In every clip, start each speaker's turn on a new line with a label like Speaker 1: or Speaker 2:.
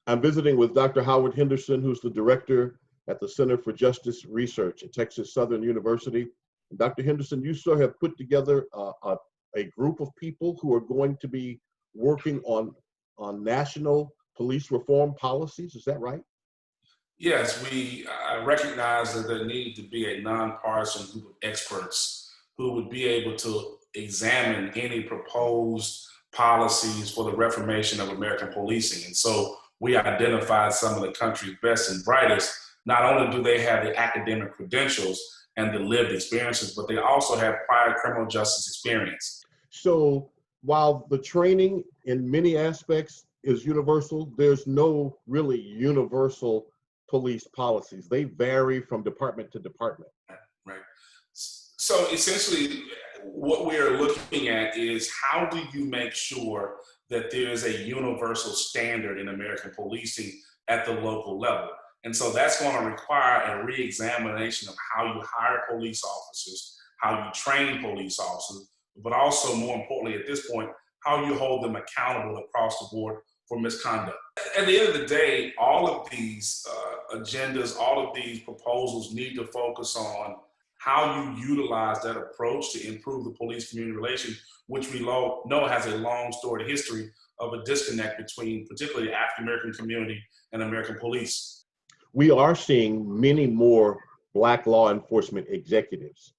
Speaker 1: I'm visiting with Dr. Howard Henderson, who's the director at the Center for Justice Research at Texas Southern University. And Dr. Henderson, you sir have put together a group of people who are going to be working on national police reform policies. Is that right?
Speaker 2: Yes, we recognize that there needed to be a nonpartisan group of experts who would be able to examine any proposed policies for the reformation of American policing. And so we identified some of the country's best and brightest. Not only do they have the academic credentials and the lived experiences, but they also have prior criminal justice experience.
Speaker 1: So while the training in many aspects is universal, there's no really universal police policies. They vary from department to department.
Speaker 2: Right. So essentially, what we're looking at is how do you make sure that there is a universal standard in American policing at the local level? And so that's going to require a re-examination of how you hire police officers, how you train police officers, but also more importantly at this point, how you hold them accountable across the board for misconduct. At the end of the day, all of these agendas, all of these proposals need to focus on how you utilize that approach to improve the police-community relation, which we know has a long storied history of a disconnect between particularly the African-American community and American police.
Speaker 1: We are seeing many more Black law enforcement executives.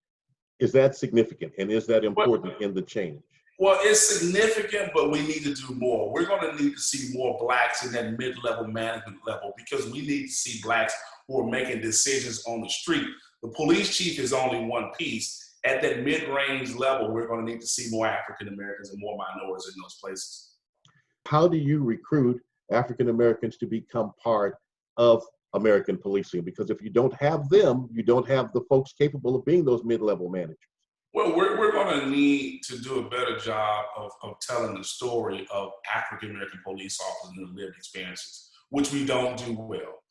Speaker 1: Is that significant, and is that important in the change?
Speaker 2: Well, it's significant, but we need to do more. We're going to need to see more Blacks in that mid-level management level because we need to see Blacks who are making decisions on the street. The police chief is only one piece. At that mid-range level, we're going to need to see more African Americans and more minorities in those places.
Speaker 1: How do you recruit African Americans to become part of American policing? Because if you don't have them, you don't have the folks capable of being those mid-level managers.
Speaker 2: Well, we're going to need to do a better job of telling the story of African American police officers and their lived experiences, which we don't do well.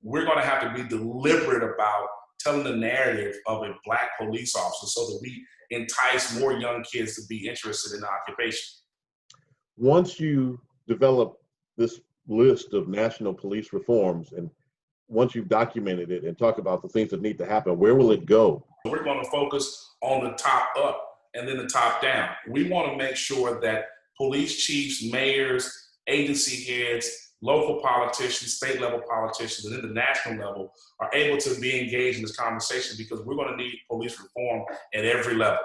Speaker 2: We're going to have to be deliberate about telling the narrative of a Black police officer so that we entice more young kids to be interested in the occupation.
Speaker 1: Once you develop this list of national police reforms, and once you've documented it and talk about the things that need to happen, where will it go?
Speaker 2: We're going to focus on the top up and then the top down. We want to make sure that police chiefs, mayors, agency heads, local politicians, state level politicians, and then the national level are able to be engaged in this conversation because we're going to need police reform at every level.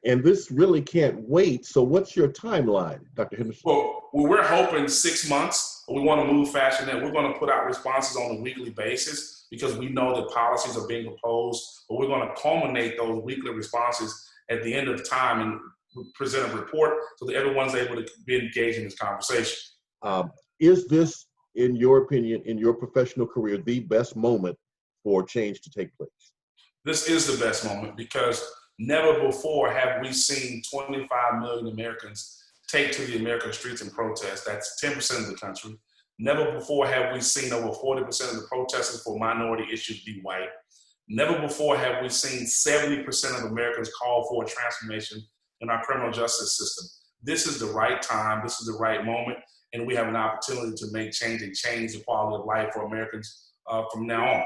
Speaker 1: And this really can't wait. So what's your timeline, Dr. Henderson?
Speaker 2: Well, we're hoping 6 months. We want to move faster than that. We're going to put out responses on a weekly basis because we know that policies are being proposed, but we're going to culminate those weekly responses at the end of time and present a report so that everyone's able to be engaged in this conversation.
Speaker 1: Is this, in your opinion, in your professional career, the best moment for change to take place?
Speaker 2: This is the best moment because never before have we seen 25 million Americans take to the American streets and protest. That's 10% of the country. Never before have we seen over 40% of the protesters for minority issues be white. Never before have we seen 70% of Americans call for a transformation in our criminal justice system. This is the right time, this is the right moment, and we have an opportunity to make change and change the quality of life for Americans from now on.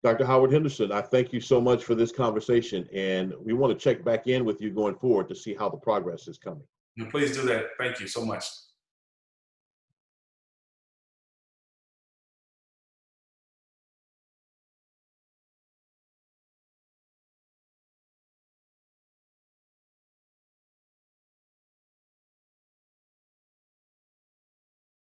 Speaker 1: Dr. Howard Henderson, I thank you so much for this conversation, and we want to check back in with you going forward to see how the progress is coming.
Speaker 2: And please do that. Thank you so much.